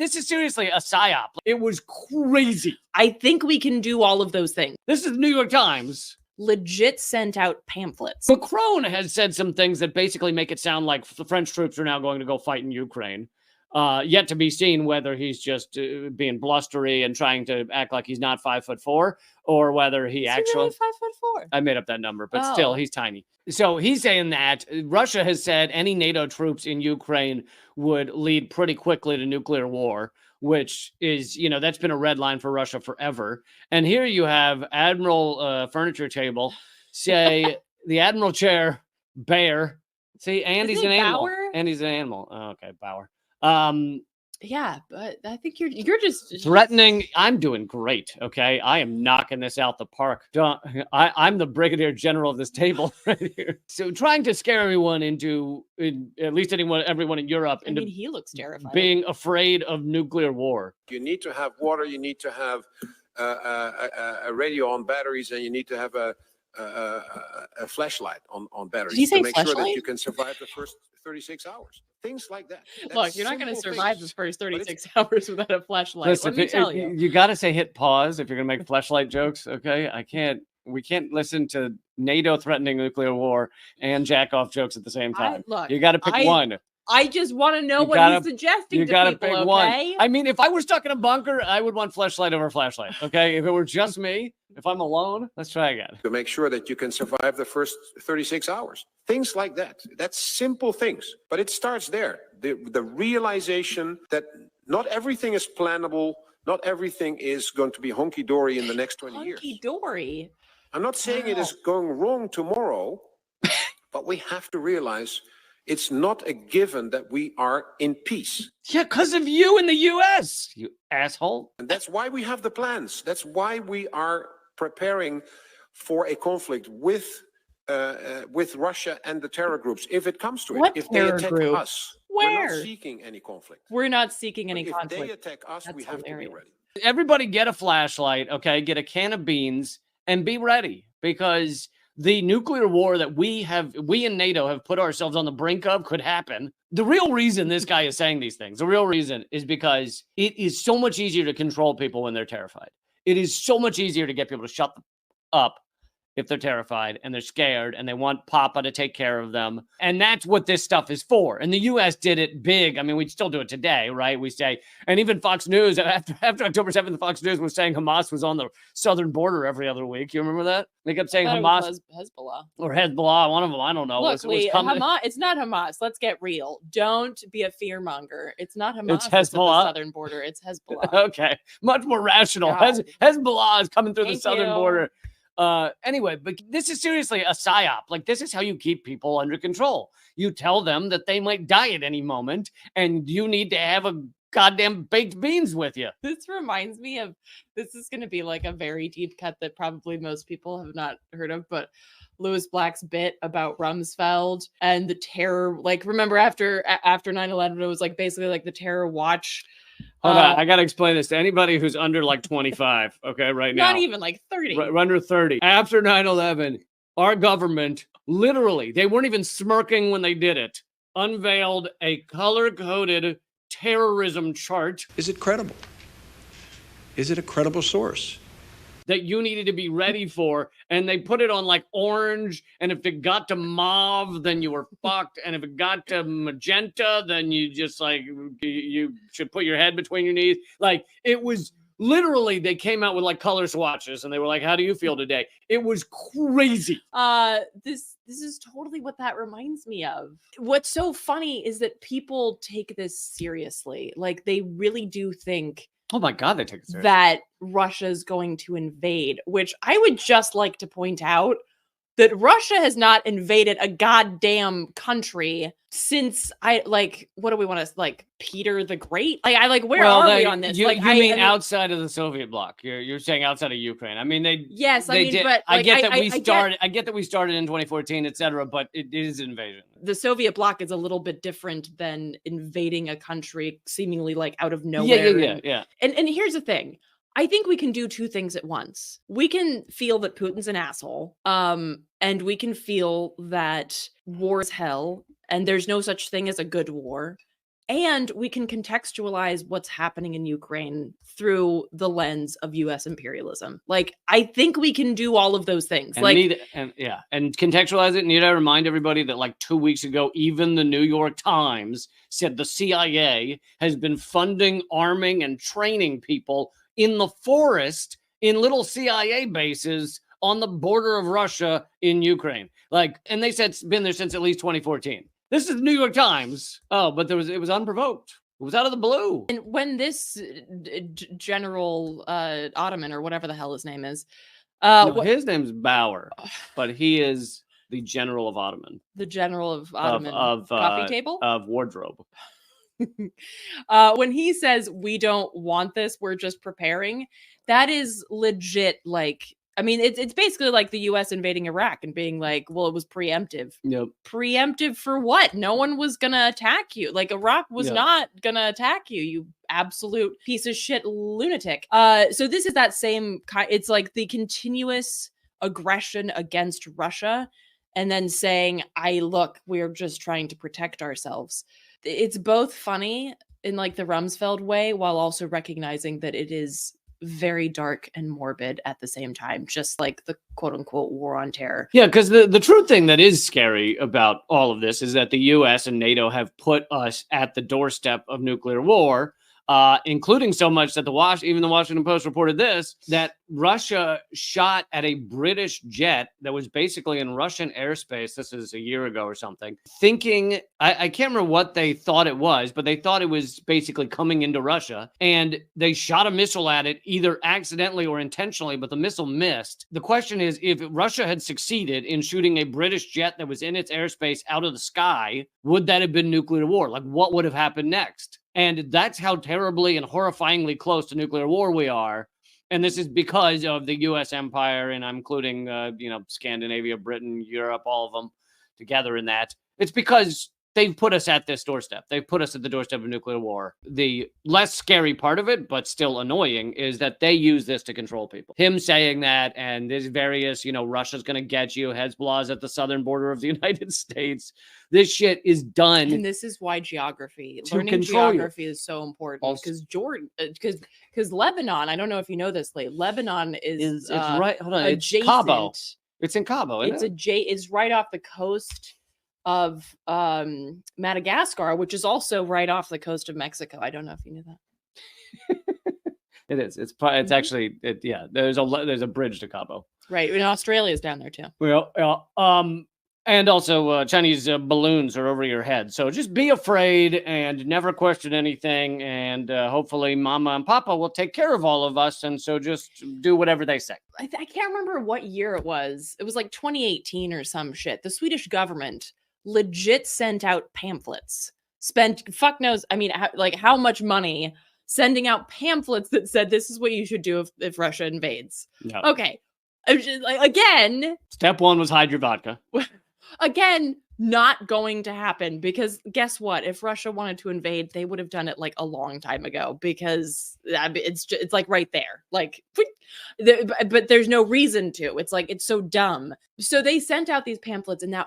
this is seriously a psyop. It was crazy. I think we can do all of those things. This is the New York Times. Legit sent out pamphlets. Macron has said some things that basically make it sound like the French troops are now going to go fight in Ukraine. Yet to be seen whether he's just being blustery and trying to act like he's not 5'4", or whether he actually... Is he really 5'4"? I made up that number, but still, he's tiny. So he's saying that Russia has said any NATO troops in Ukraine would lead pretty quickly to nuclear war, which is, you know, that's been a red line for Russia forever. And here you have Admiral Furniture Table say the Admiral chair, Bear. See, Andy's an animal. Andy's an animal. Oh, okay, Bauer. Yeah, but I think you're just threatening. I'm doing great. Okay, I am knocking this out the park. I'm the brigadier general of this table right here. So trying to scare everyone into, at least everyone in Europe, into he looks terrified, being afraid of nuclear war. You need to have water. You need to have a radio on batteries, and you need to have a flashlight on batteries to make sure that you can survive the first 36 hours. Things like that. Look, you're not going to survive the first 36 hours without a flashlight. Listen, let me tell you. You got to say hit pause if you're going to make flashlight jokes, okay? We can't listen to NATO threatening nuclear war and jack off jokes at the same time. You got to pick one. I just want to know what he's suggesting to people, okay? You got to pick one. I mean, if I were stuck in a bunker, I would want flashlight over flashlight, okay? If it were just me, if I'm alone, let's try again. To make sure that you can survive the first 36 hours. Things like that. That's simple things, but it starts there. The realization that not everything is plannable, not everything is going to be hunky-dory in the next 20 years. Hunky-dory? I'm not saying it is going wrong tomorrow, but we have to realize it's not a given that we are in peace. Yeah, because of you in the U.S., you asshole. And that's why we have the plans. That's why we are preparing for a conflict with Russia and the terror groups, if it comes to it. If they attack us, we're not seeking any conflict. We're not seeking any conflict. If they attack us, we have to be ready. Everybody get a flashlight, okay? Get a can of beans and be ready, because the nuclear war that we in NATO have put ourselves on the brink of could happen. The real reason this guy is saying these things, the real reason is because it is so much easier to control people when they're terrified. It is so much easier to get people to shut up if they're terrified and they're scared and they want Papa to take care of them. And that's what this stuff is for. And the U.S. did it big. I mean, we still do it today, right? We say, and even Fox News, after October 7th, Fox News was saying Hamas was on the southern border every other week. You remember that? They kept saying Hamas. It was Hezbollah. Or Hezbollah, one of them, I don't know. Look, Hamas, it's not Hamas. Let's get real. Don't be a fearmonger. It's not Hamas. It's Hezbollah. At the southern border. It's Hezbollah. Okay. Much more rational. Hezbollah is coming through the southern border. Anyway, but this is seriously a psyop. Like, this is how you keep people under control. You tell them that they might die at any moment, and you need to have a goddamn baked beans with you. This reminds me of, this is going to be like a very deep cut that probably most people have not heard of, but Lewis Black's bit about Rumsfeld and the terror. Like, remember after 9/11, it was like basically like the terror watch. Hold on, I gotta explain this to anybody who's under like 25, okay, right now. Not even like 30. Under 30. After 9/11, our government, literally, they weren't even smirking when they did it, unveiled a color-coded terrorism chart. Is it credible? Is it a credible source? That you needed to be ready for, and they put it on like orange, and if it got to mauve, then you were fucked, and if it got to magenta, then you just like, you should put your head between your knees. Like, it was literally, they came out with like color swatches, and they were like, how do you feel today? It was crazy. This is totally what that reminds me of. What's so funny is that people take this seriously. Like, they really do think, oh my God, they take it seriously, that Russia's going to invade, which I would just like to point out that Russia has not invaded a goddamn country since what do we want to, like, Peter the Great? Where are we on this? You mean outside of the Soviet bloc? You're saying outside of Ukraine. I mean, they did. But I get that we started in 2014, etc. But it is an invasion. The Soviet bloc is a little bit different than invading a country seemingly like out of nowhere. Yeah. And here's the thing. I think we can do two things at once. We can feel that Putin's an asshole, and we can feel that war is hell, and there's no such thing as a good war. and we can contextualize what's happening in Ukraine through the lens of US imperialism. Like, I think we can do all of those things. And and contextualize it. Need I remind everybody that like 2 weeks ago, even the New York Times said the CIA has been funding, arming, and training people in the forest in little CIA bases on the border of Russia in Ukraine. Like, and they said it's been there since at least 2014. This is the New York Times. Oh, but it was unprovoked. It was out of the blue. And when this General Ottoman, or whatever the hell his name is, his name's Bauer, but he is the General of Ottoman. The General of Ottoman of coffee table of wardrobe. When he says we don't want this, we're just preparing, that is legit. Like, I mean, it's basically like the US invading Iraq and being like, well, it was preemptive. Yep. Preemptive for what? No one was gonna attack you. Like, Iraq was not gonna attack you, you absolute piece of shit lunatic. So this is that same kind. It's like the continuous aggression against Russia, and then saying, we're just trying to protect ourselves. It's both funny in like the Rumsfeld way, while also recognizing that it is very dark and morbid at the same time, just like the quote unquote war on terror. Yeah, because the true thing that is scary about all of this is that the US and NATO have put us at the doorstep of nuclear war, including so much that even the Washington Post reported this, that Russia shot at a British jet that was basically in Russian airspace. This is a year ago or something, thinking, I can't remember what they thought it was, but they thought it was basically coming into Russia, and they shot a missile at it either accidentally or intentionally, but the missile missed. The question is, if Russia had succeeded in shooting a British jet that was in its airspace out of the sky, would that have been nuclear war? Like, what would have happened next? And that's how terribly and horrifyingly close to nuclear war we are. And this is because of the U.S. empire, and I'm including, Scandinavia, Britain, Europe, all of them together in that. It's because they've put us at this doorstep. They've put us at the doorstep of nuclear war. The less scary part of it, but still annoying, is that they use this to control people. Him saying that, and there's various, Russia's going to get you, Hezbollah's at the southern border of the United States. This shit is done. And this is why learning geography is so important. Because Lebanon, I don't know if you know this, Lebanon is it's right. Hold on, adjacent. It's Cabo. It's in Cabo. It's right off the coast of Madagascar, which is also right off the coast of Mexico. I don't know if you knew that. It is. It's actually. There's a bridge to Cabo. Right, and Australia's down there too. Well, and also Chinese balloons are over your head. So just be afraid and never question anything. And hopefully Mama and Papa will take care of all of us. And so just do whatever they say. I can't remember what year it was. It was like 2018 or some shit. The Swedish government legit sent out pamphlets. Spent fuck knows. I mean, how much money sending out pamphlets that said this is what you should do if Russia invades. Yep. Okay. Again. Step one was hide your vodka. Again, not going to happen, because guess what? If Russia wanted to invade, they would have done it like a long time ago, because it's like right there. Like, but there's no reason to. It's like, it's so dumb. So they sent out these pamphlets, and now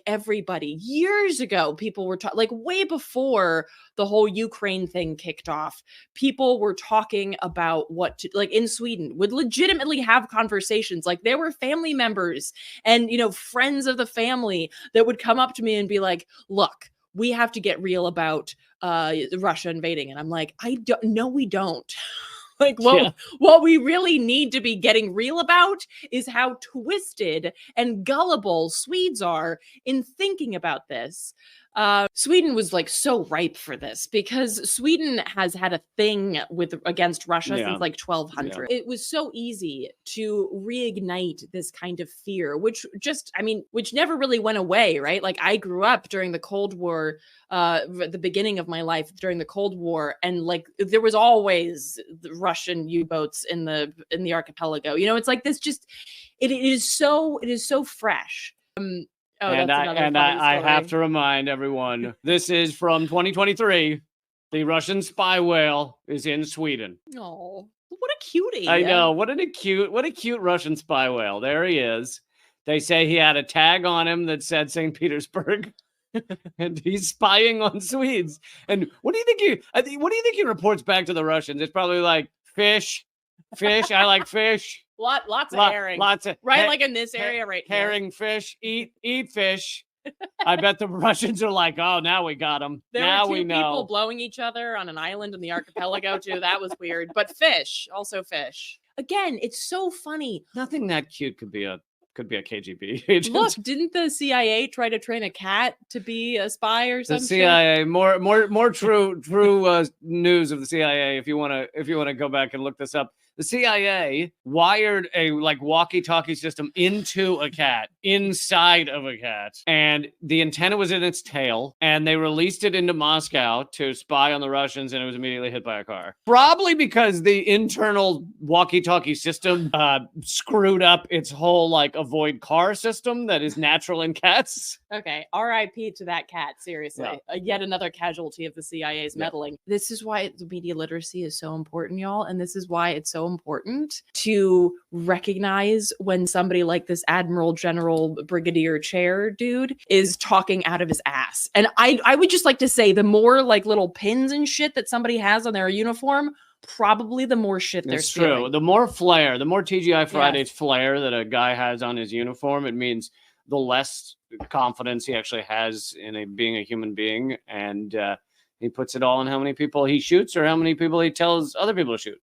everybody years ago, people were like way before the whole Ukraine thing kicked off, people were talking about what to, like in Sweden, would legitimately have conversations. Like, there were family members and, friends of the family that would come up to me and be like, look, we have to get real about Russia invading. And I'm like, no, we don't. Like, what we really need to be getting real about is how twisted and gullible Swedes are in thinking about this. Sweden was like so ripe for this, because Sweden has had a thing against Russia since like 1200. Yeah. It was so easy to reignite this kind of fear, which never really went away, right? Like, I grew up during the Cold War, the beginning of my life during the Cold War, and like there was always the Russian U-boats in the archipelago. It's like this. Just it is so fresh. I have to remind everyone, this is from 2023. The Russian spy whale is in Sweden. Oh, what a cutie! I know, what a cute Russian spy whale. There he is. They say he had a tag on him that said St. Petersburg. and he's spying on Swedes. And what do you think what do you think he reports back to the Russians? It's probably like fish. I like fish. Lots of herring. Lots of right, like in this area right here. herring, fish, eat fish. I bet the Russians are like, oh, now we got them. There now were two we know. people blowing each other on an island in the archipelago too. That was weird. But fish, also fish. Again, it's so funny. Nothing that cute could be a KGB agent. Look, didn't the CIA try to train a cat to be a spy or something? The CIA, more true news of the CIA. If you want to go back and look this up, the CIA wired a walkie-talkie system into a cat, inside of a cat, and the antenna was in its tail, and they released it into Moscow to spy on the Russians, and it was immediately hit by a car. Probably because the internal walkie-talkie system screwed up its whole avoid car system that is natural in cats. Okay, R.I.P. to that cat. Seriously, yet another casualty of the CIA's meddling. This is why the media literacy is so important, y'all, and this is why it's so important to recognize when somebody like this Admiral, General, Brigadier, Chair dude is talking out of his ass. And I would just like to say, the more little pins and shit that somebody has on their uniform, probably the more shit they're stealing. True. The more flair, the more TGI Fridays flair that a guy has on his uniform, it means the less confidence he actually has in being a human being. And he puts it all in how many people he shoots or how many people he tells other people to shoot.